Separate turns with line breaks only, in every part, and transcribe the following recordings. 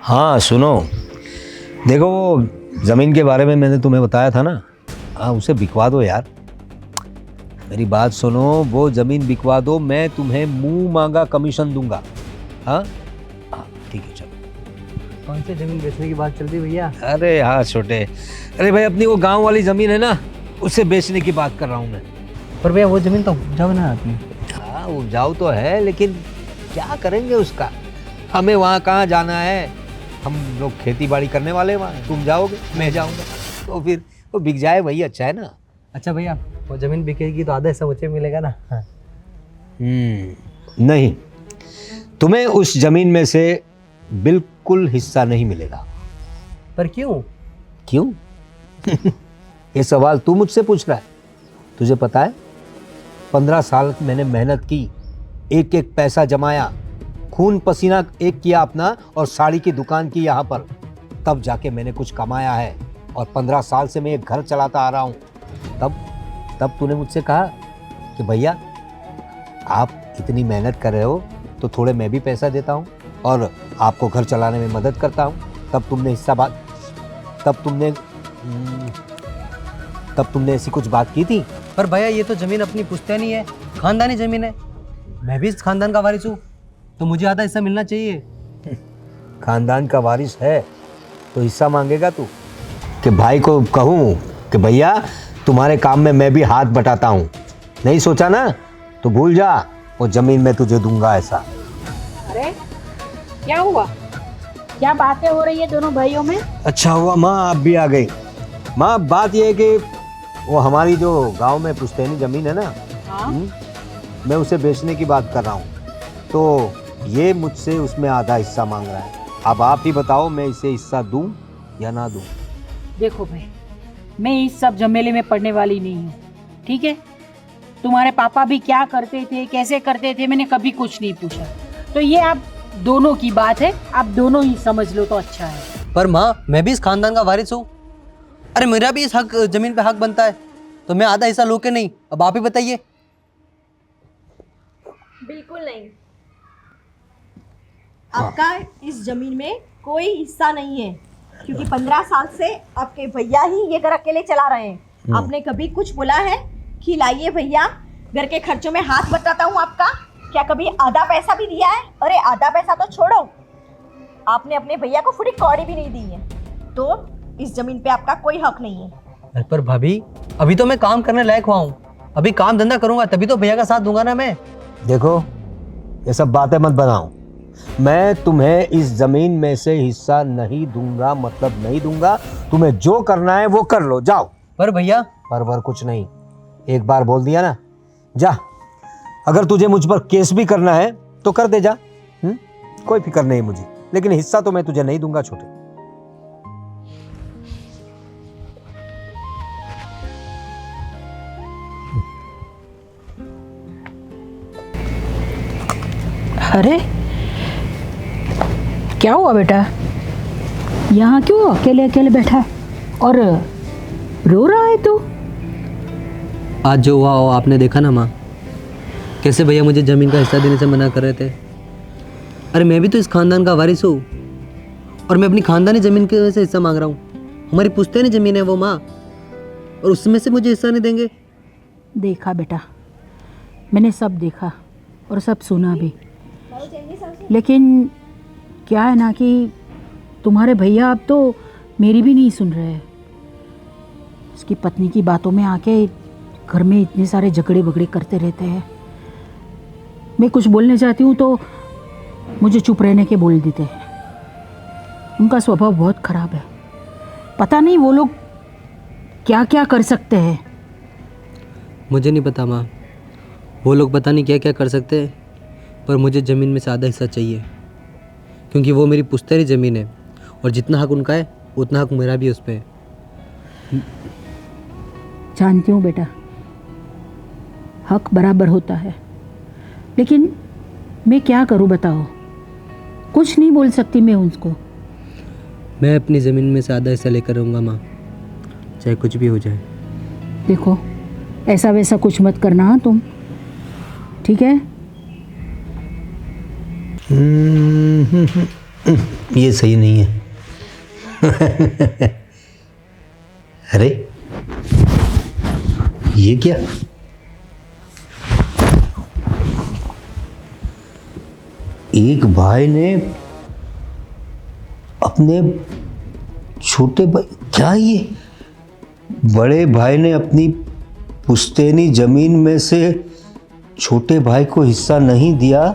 हाँ सुनो, देखो वो ज़मीन के बारे में मैंने तुम्हें बताया था ना, हाँ उसे बिकवा दो यार। मेरी बात सुनो, वो ज़मीन बिकवा दो, मैं तुम्हें मुंह मांगा कमीशन दूंगा। हाँ हाँ ठीक है चलो।
कौन सी जमीन बेचने की बात चल रही भैया?
अरे हाँ छोटे, अरे भाई अपनी वो गांव वाली ज़मीन है ना, उसे बेचने की बात कर रहा हूँ मैं।
पर भैया वो जमीन तो उपजाऊ ना आपने।
हाँ उपजाऊ तो है, लेकिन क्या करेंगे उसका, हमें वहाँ कहाँ जाना है, हम लोग खेती बाड़ी करने वाले वहाँ, तुम जाओगे मैं जाऊँगा, तो फिर वो बिक जाए वही अच्छा है ना।
अच्छा भैया, वो जमीन बिकेगी तो आधा हिस्सा मुझे मिलेगा ना? हाँ।
नहीं, तुम्हें उस जमीन में से बिल्कुल हिस्सा नहीं मिलेगा।
पर क्यों?
क्यों? ये सवाल तू मुझसे पूछ रहा है? तुझे पता है 15 साल मैंने मेहनत की, एक एक पैसा जमाया, खून पसीना एक किया अपना, और साड़ी की दुकान की यहाँ पर, तब जाके मैंने कुछ कमाया है। और 15 साल से मैं एक घर चलाता आ रहा हूँ। तब तूने मुझसे कहा कि भैया आप इतनी मेहनत कर रहे हो तो थोड़े मैं भी पैसा देता हूँ और आपको घर चलाने में मदद करता हूँ। तब तुमने ऐसी कुछ बात की थी।
पर भैया ये तो जमीन अपनी पुश्तैनी है, खानदानी जमीन है। मैं भी इस खानदान का वारिस हूँ, तो मुझे आधा हिस्सा मिलना चाहिए।
खानदान का वारिस है तो हिस्सा मांगेगा तू? कि भाई को कहूँ कि भैया तुम्हारे काम में मैं भी हाथ बटाता हूँ? नहीं सोचा ना, तो भूल जा, वो जमीन मैं तुझे दूंगा ऐसा।
अरे क्या हुआ, क्या बातें हो रही है दोनों भाइयों में?
अच्छा हुआ माँ आप भी आ गई। माँ बात ये है कि वो हमारी जो गांव में पुश्तैनी जमीन है ना,
हाँ?
मैं उसे बेचने की बात कर रहा हूँ, तो ये मुझसे उसमें आधा हिस्सा मांग रहा है। अब आप ही बताओ मैं इसे हिस्सा दूं या ना दूं?
देखो भाई, मैं इस सब झमेले में पड़ने वाली नहीं हूँ, ठीक है? तुम्हारे पापा भी क्या करते थे, कैसे करते थे, मैंने कभी कुछ नहीं पूछा। तो ये आप दोनों की बात है, आप दोनों ही समझ लो तो अच्छा है।
पर माँ, मैं भी इस खानदान का वारिस हूँ। अरे मेरा भी इस हक जमीन पे हक बनता है, तो मैं आधा हिस्सा लो के नहीं? अब आप ही बताइए।
बिल्कुल नहीं, आपका इस जमीन में कोई हिस्सा नहीं है, क्योंकि 15 साल से आपके भैया ही ये घर अकेले चला रहे हैं। आपने कभी कुछ बोला है कि लाइए भैया घर के खर्चों में हाथ बटाता हूँ आपका? क्या कभी आधा पैसा भी दिया है? अरे आधा पैसा तो छोड़ो, आपने अपने भैया को फुटी कौड़ी भी नहीं दी है, तो इस जमीन पे आपका कोई हक नहीं है।
पर भाभी, अभी तो मैं काम करने लायक हुआ हूँ, अभी काम धंधा करूंगा तभी तो भैया का साथ दूंगा ना मैं।
देखो ये सब बातें मत बनाओ, मैं तुम्हें इस जमीन में से हिस्सा नहीं दूंगा, मतलब नहीं दूंगा। तुम्हें जो करना है वो कर लो, जाओ।
पर भैया,
पर कुछ नहीं, एक बार बोल दिया ना, जा। अगर तुझे मुझ पर केस भी करना है तो कर दे जा, कोई फिक्र नहीं मुझे, लेकिन हिस्सा तो मैं तुझे नहीं दूंगा छोटे।
अरे क्या हुआ बेटा, यहाँ क्यों अकेले अकेले बैठा है और रो रहा है तू?
आज जो हुआ वो आपने देखा ना माँ, कैसे भैया मुझे ज़मीन का हिस्सा देने से मना कर रहे थे। अरे मैं भी तो इस खानदान का वारिस हूँ, और मैं अपनी खानदानी ज़मीन के वजह से हिस्सा मांग रहा हूँ। हमारी पुश्तैनी ज़मीन है वो माँ, और उसमें से मुझे हिस्सा नहीं देंगे?
देखा बेटा, मैंने सब देखा और सब सुना भी, लेकिन क्या है ना कि तुम्हारे भैया अब तो मेरी भी नहीं सुन रहे हैं। उसकी पत्नी की बातों में आके घर में इतने सारे झगड़े बगड़े करते रहते हैं। मैं कुछ बोलने जाती हूँ तो मुझे चुप रहने के बोल देते हैं। उनका स्वभाव बहुत खराब है, पता नहीं वो लोग क्या क्या कर सकते हैं।
मुझे नहीं पता माँ, वो लोग पता नहीं क्या क्या कर सकते हैं, पर मुझे ज़मीन में से आधा हिस्सा चाहिए, क्योंकि वो मेरी पुश्तैनी ज़मीन है, और जितना हक उनका है उतना हक मेरा भी उस पर है।
जानती हूँ बेटा, हक बराबर होता है, लेकिन मैं क्या करूँ बताओ, कुछ नहीं बोल सकती मैं उनको।
मैं अपनी ज़मीन में से आधा हिस्सा लेकर रहूँगा माँ, चाहे कुछ भी हो जाए।
देखो ऐसा वैसा कुछ मत करना हाँ तुम, ठीक है?
ये सही नहीं है। अरे ये क्या? एक भाई ने अपने छोटे भाई, क्या ये बड़े भाई ने अपनी पुश्तैनी जमीन में से छोटे भाई को हिस्सा नहीं दिया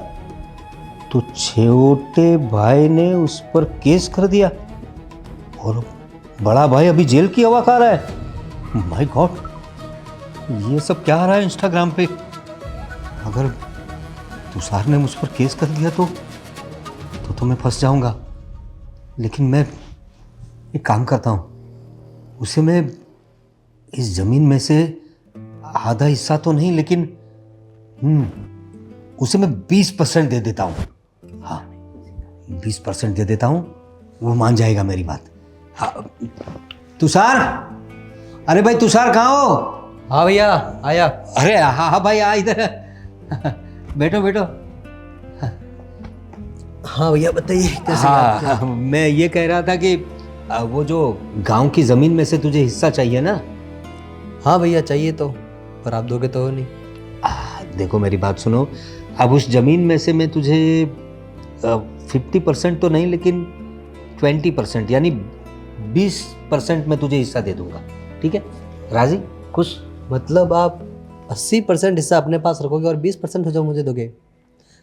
तो छोटे भाई ने उस पर केस कर दिया और बड़ा भाई अभी जेल की हवा खा रहा है। माय गॉड, ये सब क्या आ रहा है इंस्टाग्राम पे? अगर तुषार ने मुझ पर केस कर दिया तो मैं फंस जाऊंगा। लेकिन मैं एक काम करता हूँ, उसे मैं इस जमीन में से आधा हिस्सा तो नहीं, लेकिन उसे मैं 20% दे देता हूँ। हाँ, 20% दे देता हूँ, वो मान जाएगा मेरी बात। हाँ, तुषार, अरे भाई तुषार कहाँ हो?
हाँ भैया आया।
अरे हाँ हाँ भाई आ इधर। बैठो बैठो।
हाँ भैया बताइए कैसे याद किया?
हाँ, मैं ये कह रहा था कि वो जो गांव की जमीन में से तुझे हिस्सा चाहिए ना?
हाँ भैया चाहिए तो, पर आप दोगे तो नहीं।
देखो मेरी बात सुनो, अब उस जमीन में से मैं तुझे 50% तो नहीं, लेकिन 20% यानी 20% मैं तुझे हिस्सा दे दूंगा। ठीक है? राजी? खुश?
मतलब आप 80% हिस्सा अपने पास रखोगे और 20% हो जाओ मुझे दोगे?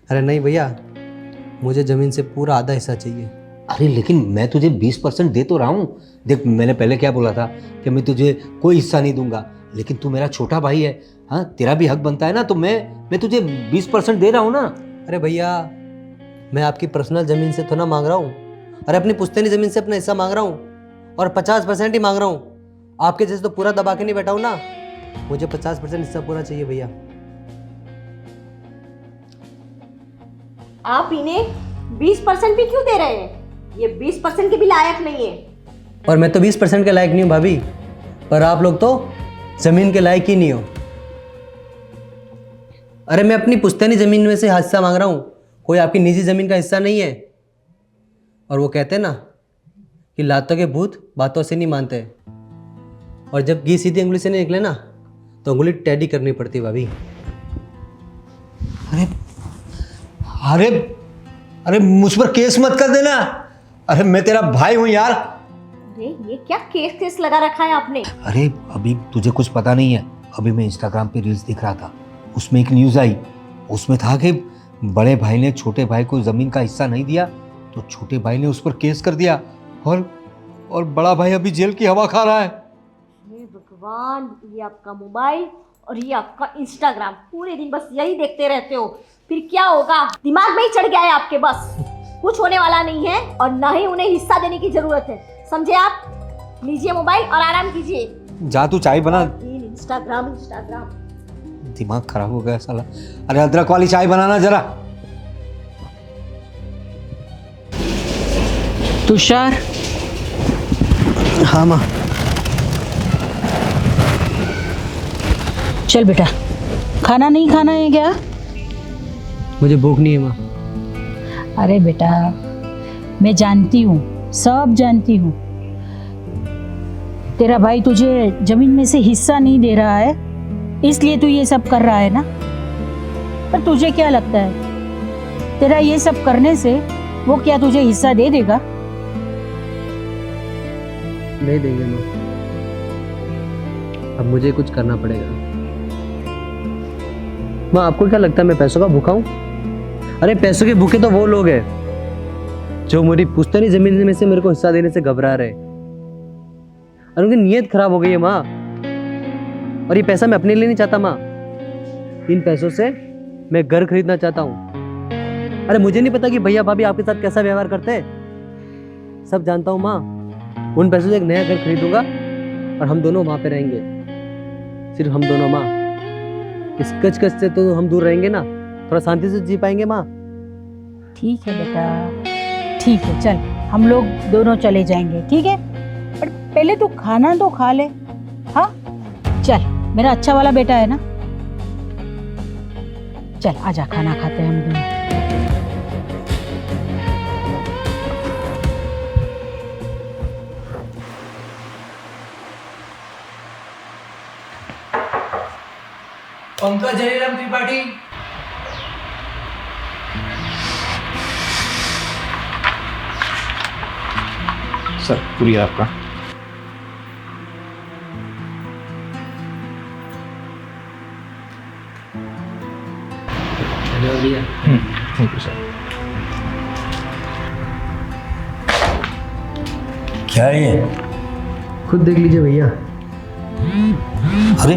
अरे नहीं भैया, मुझे ज़मीन से पूरा आधा हिस्सा चाहिए।
अरे लेकिन मैं तुझे 20% दे तो रहा हूँ। देख, मैंने पहले क्या बोला था कि मैं तुझे कोई हिस्सा नहीं दूंगा, लेकिन तू मेरा छोटा भाई है। हाँ, तेरा भी हक बनता है ना, तो मैं तुझे 20% दे रहा हूँ ना।
अरे भैया, मैं आपकी पर्सनल ज़मीन से तो ना मांग रहा हूँ, अरे अपनी पुश्तैनी ज़मीन से अपना हिस्सा मांग रहा हूँ, और 50% ही मांग रहा हूँ। आपके जैसे तो पूरा दबा के नहीं बैठा हूँ ना, मुझे 50% हिस्सा पूरा चाहिए भैया।
आप इन्हें 20% भी क्यों दे रहे हैं? ये 20% के भी लायक नहीं है।
और मैं तो 20% के लायक नहीं हूँ भाभी, पर आप लोग तो ज़मीन के लायक ही नहीं हो। अरे मैं अपनी पुश्तैनी ज़मीन में से हिस्सा मांग रहा हूँ, कोई आपकी निजी ज़मीन का हिस्सा नहीं है। और वो कहते हैं ना कि लातों के भूत बातों से नहीं मानते, और जब घी सीधी उंगली से नहीं निकले ना तो उंगली टेढ़ी करनी पड़ती भाभी।
अरे अरे अरे मुझ पर केस मत कर देना। अरे मैं तेरा भाई हूँ यार।
अरे ये क्या केस लगा रखा है आपने?
अरे अभी तुझे कुछ पता नहीं है, अभी मैं इंस्टाग्राम पे रील्स देख रहा था, उसमें एक न्यूज़ आई। उसमें था कि बड़े भाई ने छोटे भाई को ज़मीन का हिस्सा नहीं दिया तो छोटे भाई ने उस पर केस कर दिया, और बड़ा भाई अभी जेल की हवा खा रहा है।
हे भगवान, ये आपका मोबाइल और ये आपका इंस्टाग्राम, पूरे दिन बस यही देखते रहते हो। फिर क्या होगा? दिमाग में ही चढ़ गया है आपके, बस कुछ होने वाला नहीं है और ना ही उन्हें हिस्सा देने की जरूरत है, समझे आप? लीजिए मोबाइल और आराम कीजिए।
जा तू चाय बना।
इंस्टाग्राम,
दिमाग खराब हो गया साला। अरे अदरक वाली चाय बनाना जरा।
तुषार,
हाँ माँ।
चल बेटा, खाना नहीं खाना है क्या?
मुझे भूख नहीं है माँ।
अरे बेटा, मैं जानती हूँ, सब जानती हूँ। तेरा भाई तुझे जमीन में से हिस्सा नहीं दे रहा है, इसलिए तू ये सब कर रहा है ना। पर तुझे क्या लगता है, तेरा ये सब करने से वो क्या तुझे हिस्सा दे देगा?
नहीं देंगे माँ, अब मुझे कुछ करना पड़ेगा। माँ आपको क्या लगता है मैं पैसों का भूखा हूँ? अरे पैसों के भूखे तो वो लोग हैं जो मेरी पुश्तैनी जमीन में से मेरे को हिस्सा देने से घबरा रहे, और उनकी नीयत खराब हो गई है माँ। और ये पैसा मैं अपने लिए नहीं चाहता माँ, इन पैसों से मैं घर खरीदना चाहता हूँ। अरे मुझे नहीं पता कि भैया भाभी आपके साथ कैसा व्यवहार करते हैं, सब जानता हूँ माँ। उन पैसों से एक नया घर खरीदूंगा और हम दोनों वहाँ पे रहेंगे, सिर्फ हम दोनों माँ। इस कच से तो हम दूर रहेंगे ना, थोड़ा शांति से जी पाएंगे माँ।
ठीक है बेटा, ठीक है, चल हम लोग दोनों चले जाएंगे, ठीक है? पर पहले तू खाना तो खा ले। हाँ चल, मेरा अच्छा वाला बेटा है ना। चल आजा, खाना खाते हैं हम दोनों।
पंकज जयराम त्रिपाठी।
सर पूरी आपका।
धन्यवाद भैया।
Thank you sir.
क्या है ये?
खुद देख लीजिए भैया।
अरे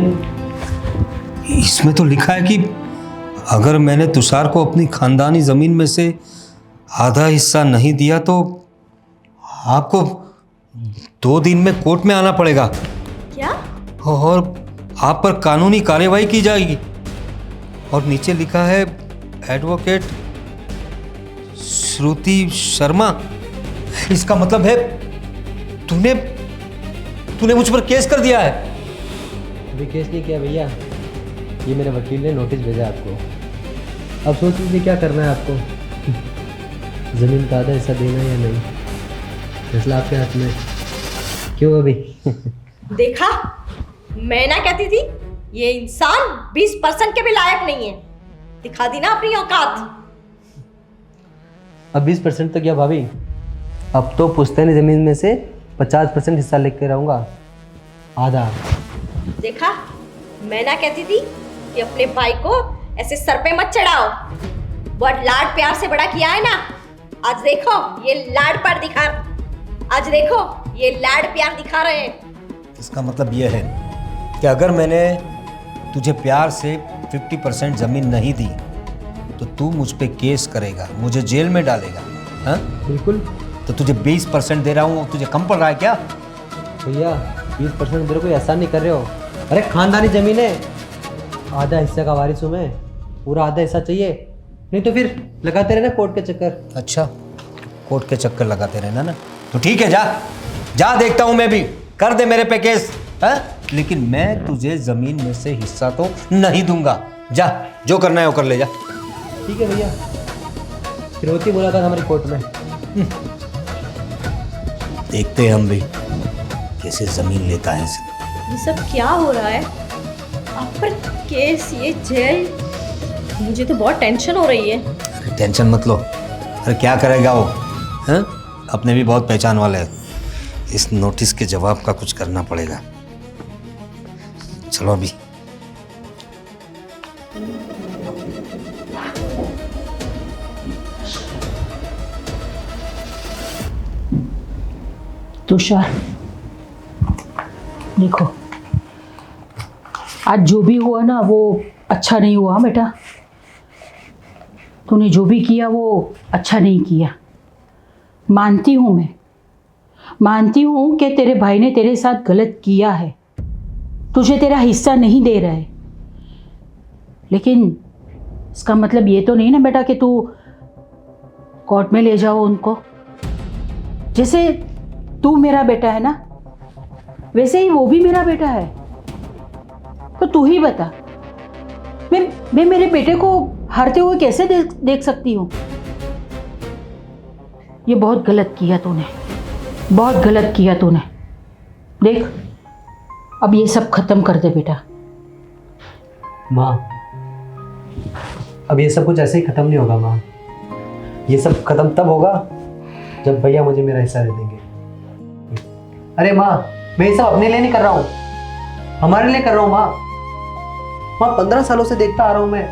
इसमें तो लिखा है कि अगर मैंने तुषार को अपनी खानदानी जमीन में से आधा हिस्सा नहीं दिया तो आपको 2 दिन में कोर्ट में आना पड़ेगा
क्या?
और आप पर कानूनी कार्यवाही की जाएगी। और नीचे लिखा है एडवोकेट श्रुति शर्मा। इसका मतलब है तूने मुझ पर केस कर दिया है।
अभी केस नहीं किया भैया, ये मेरे वकील ने नोटिस भेजा आपको। अब सोच लीजिए क्या करना है आपको। ज़मीन का आधा हिस्सा देना या नहीं, फैसला आपके हाथ में। क्यों अभी?
देखा, मैं ना कहती थी ये इंसान 20% के भी लायक नहीं है। दिखा दी ना अपनी औकात।
अब 20% तो क्या भाभी, अब तो पुश्तैनी ज़मीन में से 50% हिस्सा लेके रहूँगा, आधा।
देखा, मैं ना कहती थी कि अपने भाई को ऐसे सर पे मत चढ़ाओ। बहुत लाड प्यार से बड़ा किया है ना। आज देखो ये लाड प्यार दिखा, आज देखो ये लाड प्यार दिखा रहे हैं।
इसका मतलब यह है कि अगर मैंने तुझे प्यार से 50% ज़मीन नहीं दी तो तू मुझ पे केस करेगा, मुझे जेल में डालेगा। हाँ
बिल्कुल।
तो तुझे 20% दे रहा हूँ, तुझे कम पड़ रहा है क्या?
भैया 20% मेरे को एहसान नहीं कर रहे हो। अरे खानदानी ज़मीन है, आधा हिस्से का वारिस हूँ मैं, पूरा आधा हिस्सा चाहिए। नहीं तो फिर लगाते रहना कोर्ट के चक्कर।
अच्छा, कोर्ट के चक्कर लगाते रहना ना, तो ठीक है, जा जा देखता हूँ मैं भी, कर दे मेरे पे केस। है लेकिन मैं तुझे ज़मीन में से हिस्सा तो नहीं दूंगा। जा, जो करना है वो कर ले जा।
ठीक है भैया, फिर होती मुलाकात हमारी कोर्ट में।
देखते हैं हम भी कैसे ज़मीन लेता है।
ये सब क्या हो रहा है? आप पर केस, ये जेल, मुझे तो बहुत टेंशन हो रही है।
अरे टेंशन मत लो। अरे क्या करेगा वो? हैं? अपने भी बहुत पहचान वाले हैं। इस नोटिस के जवाब का कुछ करना पड़ेगा। चलो अभी।
तुषार, देखो, आज जो भी हुआ ना वो अच्छा नहीं हुआ बेटा। तूने जो भी किया वो अच्छा नहीं किया। मानती हूँ, मैं मानती हूँ कि तेरे भाई ने तेरे साथ गलत किया है, तुझे तेरा हिस्सा नहीं दे रहा है। लेकिन इसका मतलब ये तो नहीं ना बेटा कि तू कोर्ट में ले जाओ उनको। जैसे तू मेरा बेटा है ना, वैसे ही वो भी मेरा बेटा है। तो तू ही बता, मैं मेरे बेटे को हारते हुए कैसे देख सकती हूँ? ये बहुत गलत किया तूने, बहुत गलत किया तूने। देख, अब ये सब खत्म कर दे बेटा।
माँ, अब ये सब कुछ ऐसे ही ख़त्म नहीं होगा माँ। ये सब ख़त्म तब होगा जब भैया मुझे मेरा हिस्सा दे देंगे। अरे माँ, मैं ये सब अपने लिए नहीं कर रहा हूँ, हमारे लिए कर रहा हूँ माँ। माँ 15 सालों से देखता आ रहा हूँ मैं,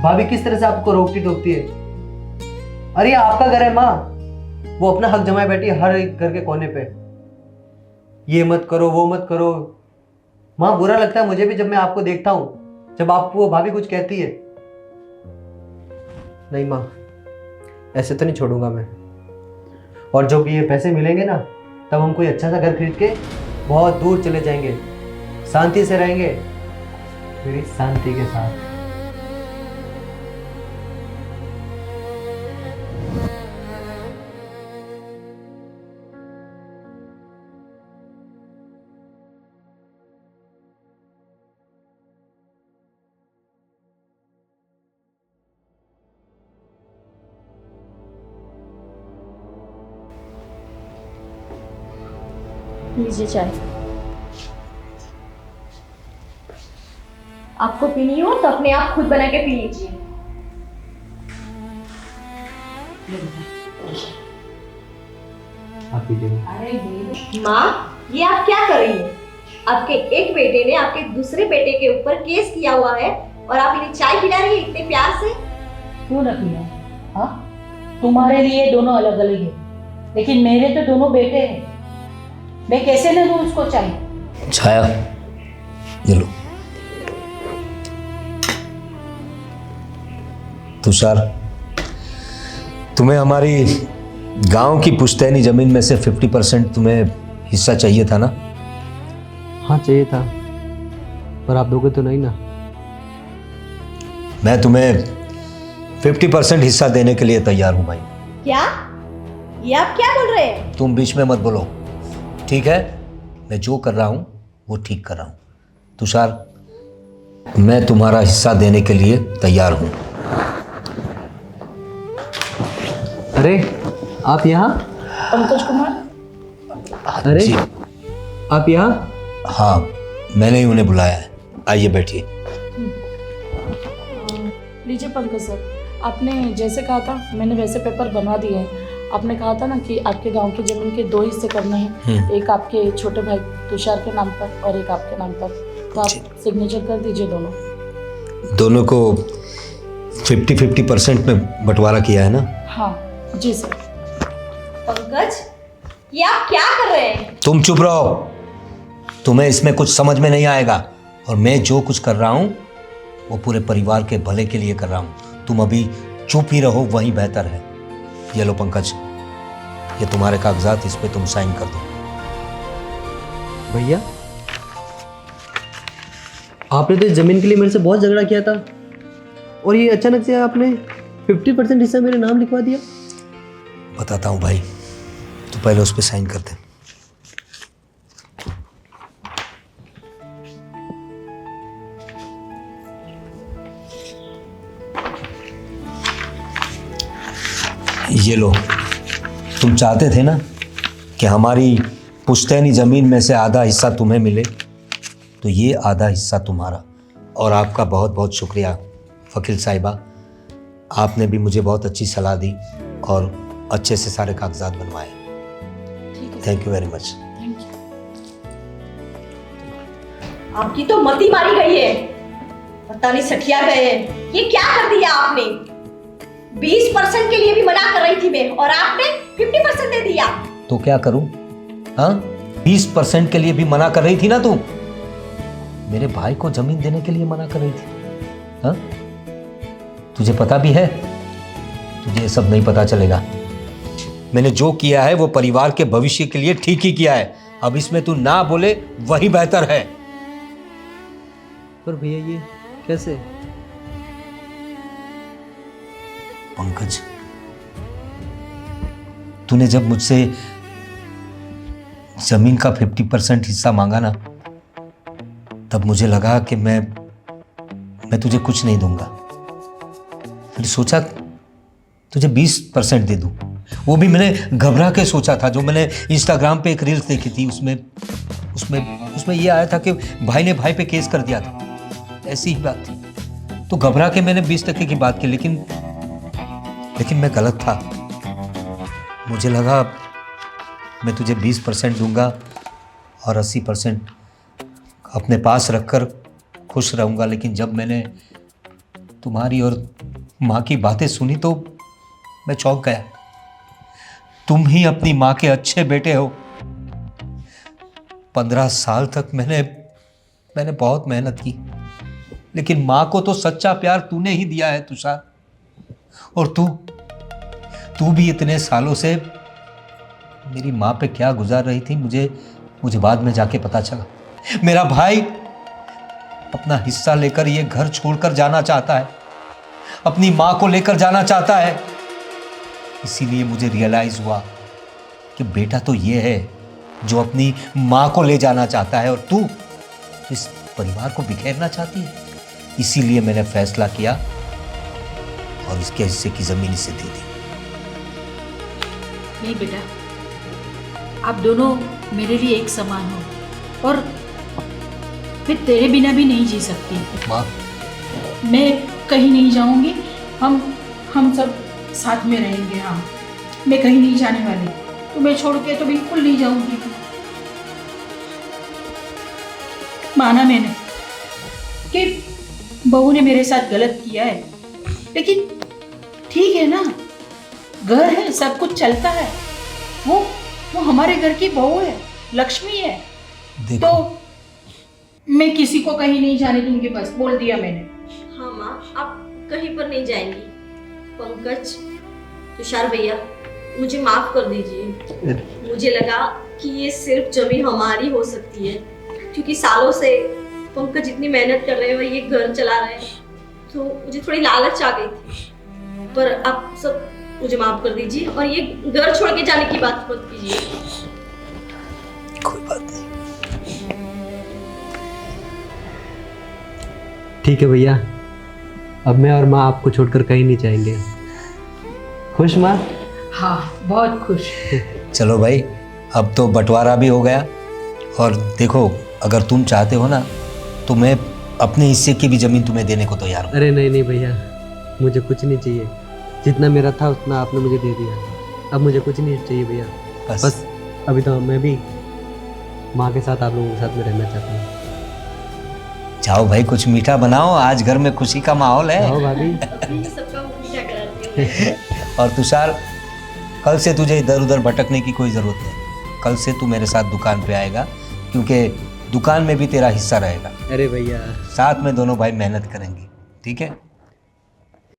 भाभी किस तरह से आपको रोकती टोकती है। अरे ये आपका घर है माँ, वो अपना हक जमाए बैठी है हर एक घर के कोने पे। ये मत करो, वो मत करो। माँ बुरा लगता है मुझे भी जब मैं आपको देखता हूँ, जब आपको वो भाभी कुछ कहती है। नहीं माँ, ऐसे तो नहीं छोड़ूंगा मैं। और जब ये पैसे मिलेंगे ना, तब हम कोई अच्छा सा घर खरीद के बहुत दूर चले जाएंगे, शांति से रहेंगे, मेरी शांति के साथ।
लीजिए चाय। आपको पीनी हो तो अपने आप खुद बना के पी लीजिए।
आप पीजिए।
अरे माँ, ये आप क्या कर रही हैं? आपके एक बेटे ने आपके दूसरे बेटे के ऊपर केस किया हुआ है और आप इन्हें चाय पिला रही है इतने प्यार से।
क्यों न पिया? हाँ, तुम्हारे लिए दोनों अलग अलग है, लेकिन मेरे तो दोनों बेटे हैं। मैं कैसे न दूं उसको चाय?
छाया, ये लो। तुषार, तुम्हें हमारी गांव की पुश्तैनी जमीन में से 50% तुम्हें हिस्सा चाहिए था ना?
हाँ चाहिए था, पर आप दोगे तो नहीं ना।
मैं तुम्हें 50% हिस्सा देने के लिए तैयार हूं भाई।
क्या? ये आप क्या बोल रहे हैं?
तुम बीच में मत बोलो, ठीक है? मैं जो कर रहा हूं वो ठीक कर रहा हूं। तुषार, मैं तुम्हारा हिस्सा देने के लिए तैयार हूं।
अरे आप यहाँ?
पंकज कुमार,
अरे
जी।
आप यहाँ?
हाँ, मैंने ही उन्हें बुलाया है। आइए बैठिए।
लीजिए पंकज सर, आपने जैसे कहा था मैंने वैसे पेपर बना दिए हैं। आपने कहा था ना कि आपके गांव की जमीन के 2 हिस्से करने हैं, एक आपके छोटे भाई तुषार के नाम पर और एक आपके नाम पर। तो आप सिग्नेचर कर दीजिए
दोनों को 50-50% में बंटवारा किया है ना?
हाँ जी सर।
पंकज, ये आप क्या कर रहे हैं?
तुम चुप रहो, तुम्हें इसमें कुछ समझ में नहीं आएगा। और मैं जो कुछ कर रहा हूं वो पूरे परिवार के भले के लिए कर रहा हूं। तुम अभी चुप ही रहो, वही बेहतर है। ये लो पंकज, ये तुम्हारे कागजात, इस पे तुम साइन कर दो।
भैया, आपने तो इस जमीन के लिए मेरे से बहुत झगड़ा किया था, और ये अचानक से आपने 50% हिस्सा मेरे नाम लिखवा दिया।
बताता हूं भाई, तो पहले उस पे साइन कर दे। ये लो, तुम चाहते थे ना कि हमारी पुश्तैनी ज़मीन में से आधा हिस्सा तुम्हें मिले, तो ये आधा हिस्सा तुम्हारा। और आपका बहुत बहुत शुक्रिया वकील साहिबा, आपने भी मुझे बहुत अच्छी सलाह दी और अच्छे से सारे कागजात बनवाए। Thank you very much.
Thank you.
आपकी तो मती मारी गई है, पता नहीं सठिया गए हैं। ये क्या कर दिया आपने? 20% के लिए भी मना कर रही थी मैं, और आपने 50% दे दिया।
तो क्या करूं? हाँ, 20% के लिए भी मना कर रही थी ना तुम? मेरे भाई को जमीन देने के लिए मना कर रही थी। हाँ, तुझे पता भी है? तुझे ये सब नहीं पता चलेगा। मैंने जो किया है वो परिवार के भविष्य के लिए ठीक ही किया है। अब इसमें तू ना बोले वही बेहतर है।
पर भैया ये कैसे?
पंकज, तूने जब मुझसे जमीन का 50% हिस्सा मांगा ना, तब मुझे लगा कि मैं तुझे कुछ नहीं दूंगा। फिर सोचा तुझे 20% दे दूं। वो भी मैंने घबरा के सोचा था। जो मैंने इंस्टाग्राम पे एक रील्स देखी थी, उसमें ये आया था कि भाई ने भाई पे केस कर दिया था, ऐसी ही बात थी। तो घबरा के मैंने 20% की बात की, लेकिन मैं गलत था। मुझे लगा मैं तुझे 20% दूंगा और 80% अपने पास रखकर खुश रहूंगा। लेकिन जब मैंने तुम्हारी और माँ की बातें सुनी तो मैं चौंक गया। तुम ही अपनी माँ के अच्छे बेटे हो। 15 साल तक मैंने बहुत मेहनत की, लेकिन माँ को तो सच्चा प्यार तूने ही दिया है तुषार। और तू भी इतने सालों से मेरी माँ पे क्या गुजार रही थी, मुझे बाद में जाके पता चला। मेरा भाई अपना हिस्सा लेकर ये घर छोड़कर जाना चाहता है, अपनी माँ को लेकर जाना चाहता है। इसीलिए मुझे रियलाइज हुआ कि बेटा तो ये है जो अपनी माँ को ले जाना चाहता है, और तू इस परिवार को बिखेरना चाहती है। इसीलिए मैंने फैसला किया और इसके हिस्से की जमीन इसे दे दी।
नहीं बेटा, आप दोनों मेरे लिए एक समान हो, और मैं तेरे बिना भी नहीं जी सकती।
माँ
मैं कहीं नहीं जाऊंगी, हम सब साथ में रहेंगे। हाँ, मैं कहीं नहीं जाने वाली, तुम्हें छोड़ के तो बिल्कुल नहीं जाऊंगी। माना मैंने कि बहू ने मेरे साथ गलत किया है, लेकिन ठीक है ना, घर है, सब कुछ चलता है। वो हमारे घर की बहू है, लक्ष्मी है।
देखो
तो मैं किसी को कहीं नहीं जाने दूंगी, बस बोल दिया मैंने।
हाँ माँ, आप कहीं पर नहीं जाएंगी। पंकज, तुषार भैया, मुझे माफ कर दीजिए। मुझे लगा कि ये सिर्फ जमीन हमारी हो सकती है, क्योंकि सालों से पंकज इतनी मेहनत कर रहे हैं और ये घर चला रहे हैं, तो मुझे थोड़ी लालच आ गई थी। पर आप सब मुझे माफ कर दीजिए और ये घर छोड़ के जाने की बात मत कीजिए।
कोई बात नहीं।
ठीक है भैया, अब मैं और माँ आपको छोड़कर कहीं नहीं जाएंगे। खुश माँ?
हाँ, बहुत खुश।
चलो भाई, अब तो बंटवारा भी हो गया। और देखो, अगर तुम चाहते हो ना तो मैं अपने हिस्से की भी ज़मीन तुम्हें देने को तैयार हूँ।
अरे नहीं नहीं भैया, मुझे कुछ नहीं चाहिए। जितना मेरा था उतना आपने मुझे दे दिया, अब मुझे कुछ नहीं चाहिए भैया। बस अभी तो मैं भी माँ के साथ, आप लोगों के साथ में रहना चाहता हूँ।
जाओ भाई, कुछ मीठा बनाओ, आज घर में खुशी का माहौल है।
आओ भाभी।
सबका मुंह मीठा कराती हूँ।
और तुषार, कल से तुझे इधर उधर भटकने की कोई ज़रूरत नहीं। कल से तू मेरे साथ दुकान पे आएगा, क्योंकि दुकान में भी तेरा हिस्सा रहेगा।
अरे भैया,
साथ में दोनों भाई मेहनत करेंगे, ठीक है?